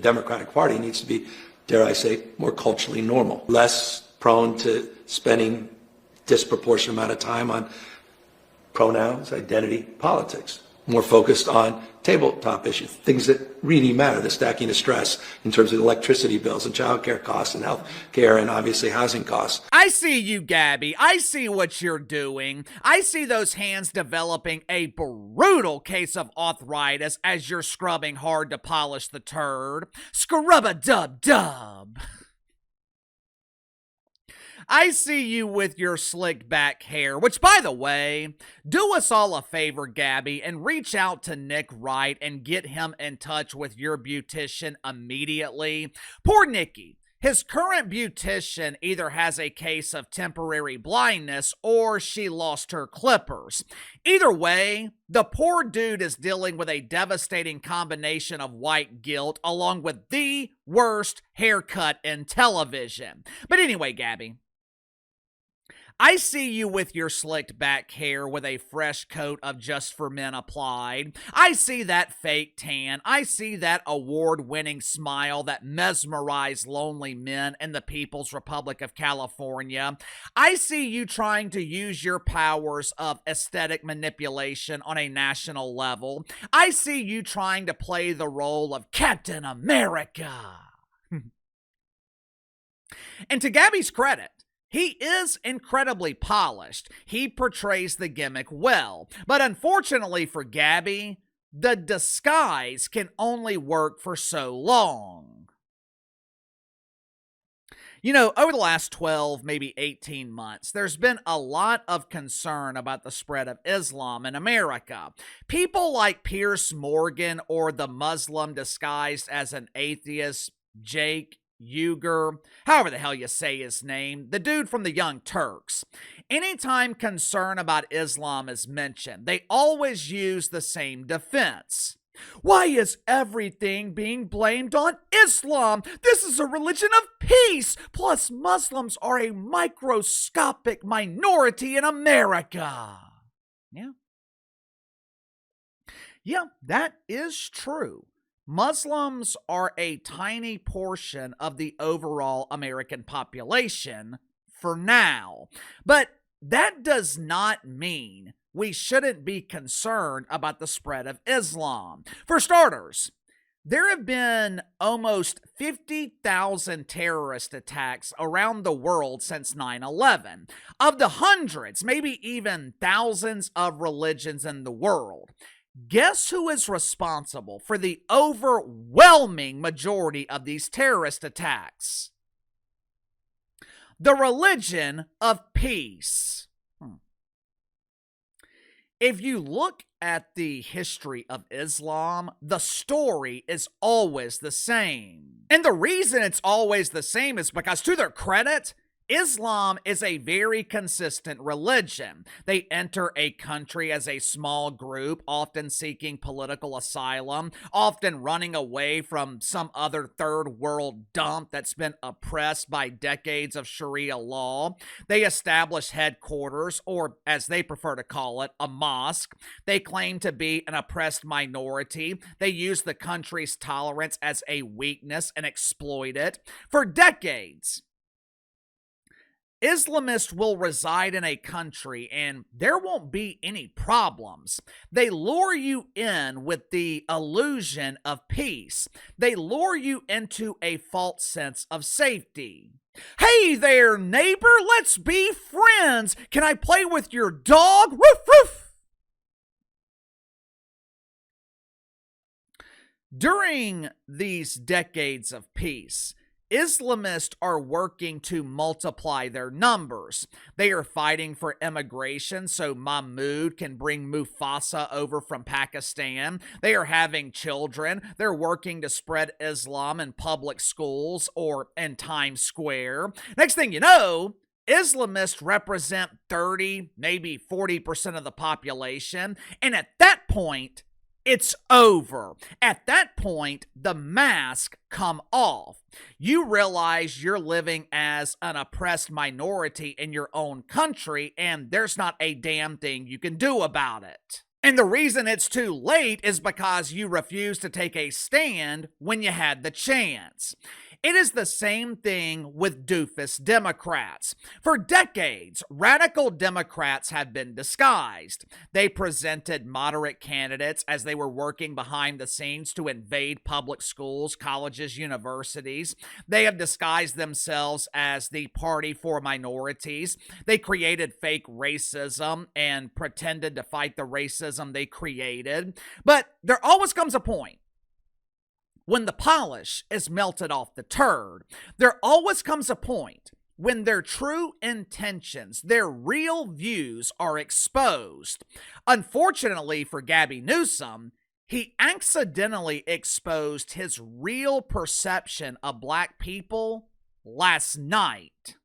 Democratic Party needs to be, dare I say, more culturally normal, less prone to spending disproportionate amount of time on pronouns, identity, politics, more focused on tabletop issues, things that really matter, the stacking of stress in terms of electricity bills and childcare costs and health care and obviously housing costs. I see you, Gabby. I see what you're doing. I see those hands developing a brutal case of arthritis as you're scrubbing hard to polish the turd. Scrub-a-dub-dub. I see you with your slick back hair, which, by the way, do us all a favor, Gabby, and reach out to Nick Wright and get him in touch with your beautician immediately. Poor Nicky. His current beautician either has a case of temporary blindness or she lost her clippers. Either way, the poor dude is dealing with a devastating combination of white guilt along with the worst haircut in television. But anyway, Gabby, I see you with your slicked back hair with a fresh coat of Just for Men applied. I see that fake tan. I see that award-winning smile that mesmerized lonely men in the People's Republic of California. I see you trying to use your powers of aesthetic manipulation on a national level. I see you trying to play the role of Captain America. And to Gabby's credit, he is incredibly polished. He portrays the gimmick well. But unfortunately for Gabby, the disguise can only work for so long. You know, over the last 12, maybe 18 months, there's been a lot of concern about the spread of Islam in America. People like Piers Morgan or the Muslim disguised as an atheist, Jake Uyghur, however the hell you say his name, the dude from the Young Turks. Anytime concern about Islam is mentioned, they always use the same defense. Why is everything being blamed on Islam? This is a religion of peace. Plus, Muslims are a microscopic minority in America. Yeah, that is true. Muslims are a tiny portion of the overall American population for now. But that does not mean we shouldn't be concerned about the spread of Islam. For starters, there have been almost 50,000 terrorist attacks around the world since 9/11. Of the hundreds, maybe even thousands of religions in the world, guess who is responsible for the overwhelming majority of these terrorist attacks? The religion of peace. If you look at the history of Islam, the story is always the same. And the reason it's always the same is because, to their credit, Islam is a very consistent religion. They enter a country as a small group, often seeking political asylum, often running away from some other third world dump that's been oppressed by decades of Sharia law. They establish headquarters, or as they prefer to call it, a mosque. They claim to be an oppressed minority. They use the country's tolerance as a weakness and exploit it. For decades, Islamists will reside in a country and there won't be any problems. They lure you in with the illusion of peace. They lure you into a false sense of safety. Hey there, neighbor, let's be friends. Can I play with your dog? Woof, woof. During these decades of peace, Islamists are working to multiply their numbers. They are fighting for immigration so Mahmoud can bring Mufasa over from Pakistan. They are having children. They're working to spread Islam in public schools or in Times Square. Next thing you know, Islamists represent 30, maybe 40% of the population. And at that point, it's over. At that point, the mask come off. You realize you're living as an oppressed minority in your own country, and there's not a damn thing you can do about it. And the reason it's too late is because you refused to take a stand when you had the chance. It is the same thing with doofus Democrats. For decades, radical Democrats have been disguised. They presented moderate candidates as they were working behind the scenes to invade public schools, colleges, universities. They have disguised themselves as the party for minorities. They created fake racism and pretended to fight the racism they created. But there always comes a point when the polish is melted off the turd. There always comes a point when their true intentions, their real views are exposed. Unfortunately for Gavin Newsom, he accidentally exposed his real perception of black people last night.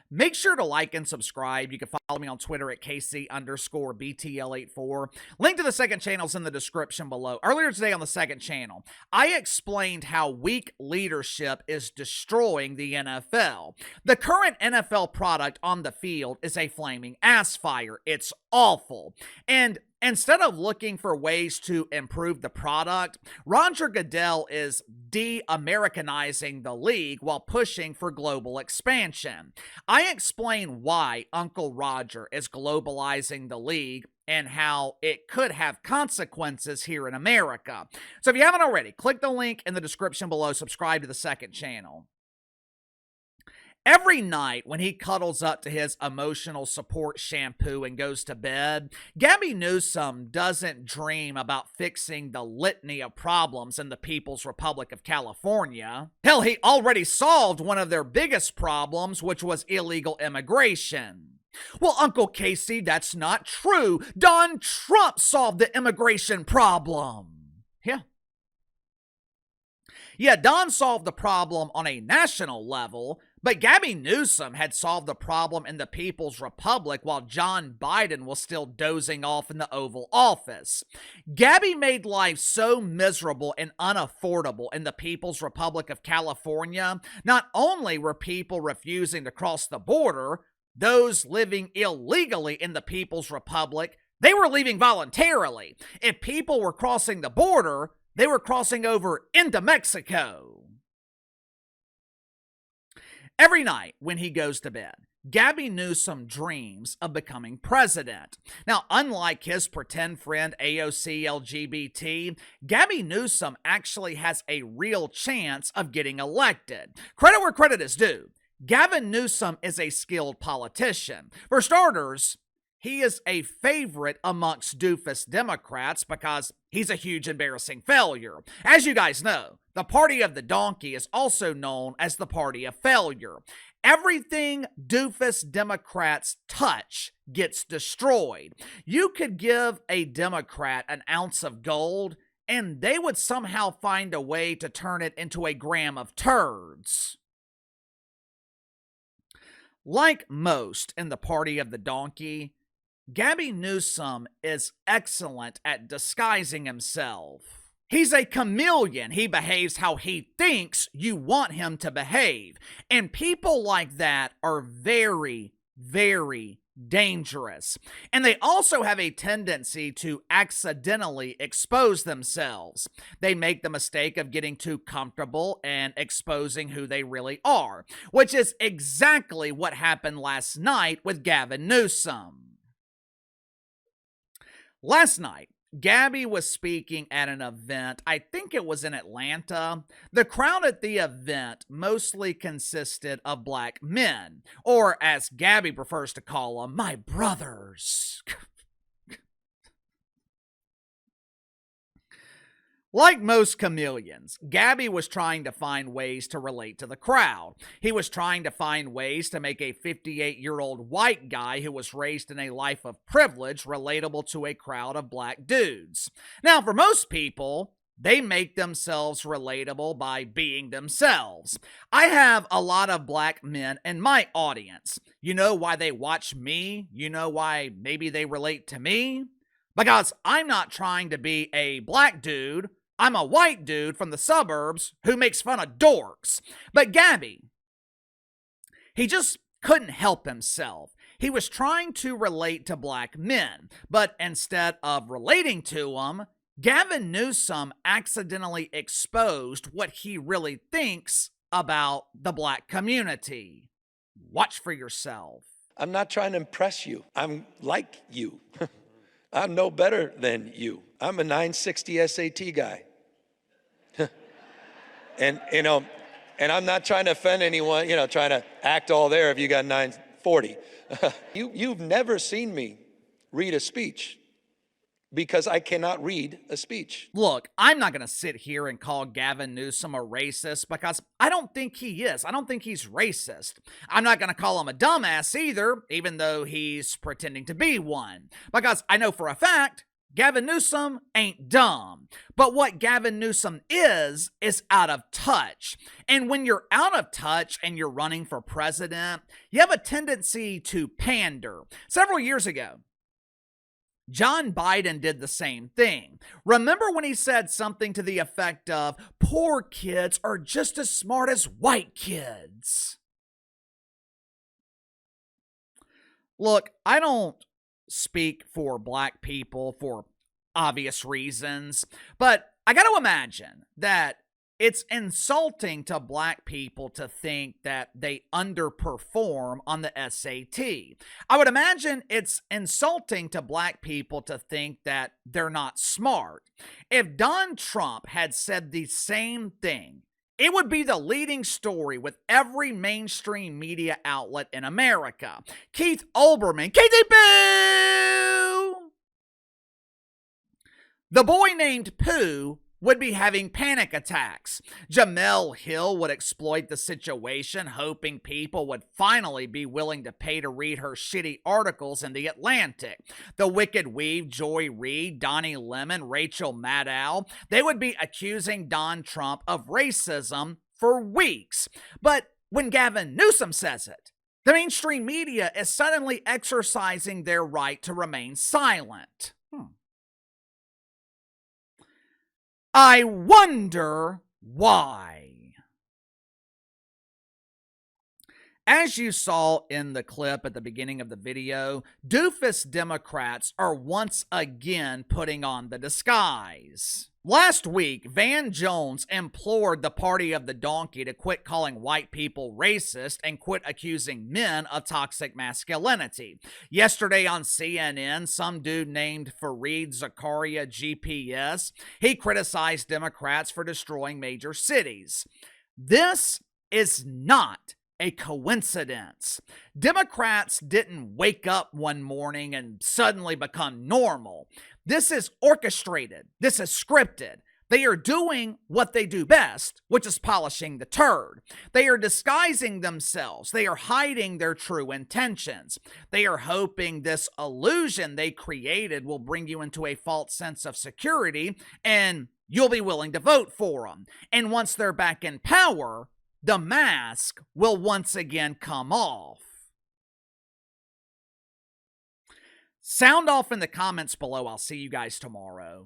Make sure to like and subscribe. You can follow me on Twitter at KC_BTL84. Link to the second channel is in the description below. Earlier today on the second channel, I explained how weak leadership is destroying the NFL. The current NFL product on the field is a flaming ass fire. It's awful. And instead of looking for ways to improve the product, Roger Goodell is de-Americanizing the league while pushing for global expansion. I explain why Uncle Roger is globalizing the league and how it could have consequences here in America. So if you haven't already, click the link in the description below, subscribe to the second channel. Every night when he cuddles up to his emotional support shampoo and goes to bed, Gavin Newsom doesn't dream about fixing the litany of problems in the People's Republic of California. Hell, he already solved one of their biggest problems, which was illegal immigration. Well, Uncle Casey, that's not true. Don Trump solved the immigration problem. Yeah, Don solved the problem on a national level, but Gavin Newsom had solved the problem in the People's Republic while John Biden was still dozing off in the Oval Office. Gabby made life so miserable and unaffordable in the People's Republic of California. Not only were people refusing to cross the border, those living illegally in the People's Republic, they were leaving voluntarily. If people were crossing the border, they were crossing over into Mexico. Every night when he goes to bed, Gavin Newsom dreams of becoming president. Now, unlike his pretend friend AOC LGBT, Gavin Newsom actually has a real chance of getting elected. Credit where credit is due. Gavin Newsom is a skilled politician. For starters, he is a favorite amongst doofus Democrats because he's a huge embarrassing failure. As you guys know, the party of the donkey is also known as the party of failure. Everything doofus Democrats touch gets destroyed. You could give a Democrat an ounce of gold, and they would somehow find a way to turn it into a gram of turds. Like most in the party of the donkey, Gavin Newsom is excellent at disguising himself. He's a chameleon. He behaves how he thinks you want him to behave. And people like that are very, very dangerous. And they also have a tendency to accidentally expose themselves. They make the mistake of getting too comfortable and exposing who they really are, which is exactly what happened last night with Gavin Newsom. Last night, Gabby was speaking at an event, I think it was in Atlanta. The crowd at the event mostly consisted of black men, or as Gabby prefers to call them, my brothers. Like most chameleons, Gabby was trying to find ways to relate to the crowd. He was trying to find ways to make a 58-year-old white guy who was raised in a life of privilege relatable to a crowd of black dudes. Now, for most people, they make themselves relatable by being themselves. I have a lot of black men in my audience. You know why they watch me? You know why maybe they relate to me? Because I'm not trying to be a black dude. I'm a white dude from the suburbs who makes fun of dorks. But Gabby, he just couldn't help himself. He was trying to relate to black men, but instead of relating to them, Gavin Newsom accidentally exposed what he really thinks about the black community. Watch for yourself. I'm not trying to impress you. I'm like you. I'm no better than you. I'm a 960 SAT guy. And, and I'm not trying to offend anyone, trying to act all there if you got 940. You've never seen me read a speech because I cannot read a speech. Look, I'm not going to sit here and call Gavin Newsom a racist because I don't think he is. I don't think he's racist. I'm not going to call him a dumbass either, even though he's pretending to be one. Because I know for a fact, Gavin Newsom ain't dumb. But what Gavin Newsom is out of touch. And when you're out of touch and you're running for president, you have a tendency to pander. Several years ago, John Biden did the same thing. Remember when he said something to the effect of, poor kids are just as smart as white kids? Look, I don't speak for black people for obvious reasons, but I got to imagine that it's insulting to black people to think that they underperform on the SAT. I would imagine it's insulting to black people to think that they're not smart. If Donald Trump had said the same thing, it would be the leading story with every mainstream media outlet in America. Keith Olbermann, KTP! The boy named Pooh would be having panic attacks. Jamel Hill would exploit the situation, hoping people would finally be willing to pay to read her shitty articles in The Atlantic. The Wicked Weave, Joy Reid, Donnie Lemon, Rachel Maddow, they would be accusing Don Trump of racism for weeks. But when Gavin Newsom says it, the mainstream media is suddenly exercising their right to remain silent. I wonder why. As you saw in the clip at the beginning of the video, doofus Democrats are once again putting on the disguise. Last week, Van Jones implored the party of the donkey to quit calling white people racist and quit accusing men of toxic masculinity. Yesterday on CNN, some dude named Fareed Zakaria GPS, he criticized Democrats for destroying major cities. This is not a coincidence. Democrats didn't wake up one morning and suddenly become normal. This is orchestrated. This is scripted. They are doing what they do best, which is polishing the turd. They are disguising themselves. They are hiding their true intentions. They are hoping this illusion they created will bring you into a false sense of security and you'll be willing to vote for them. And once they're back in power, the mask will once again come off. Sound off in the comments below. I'll see you guys tomorrow.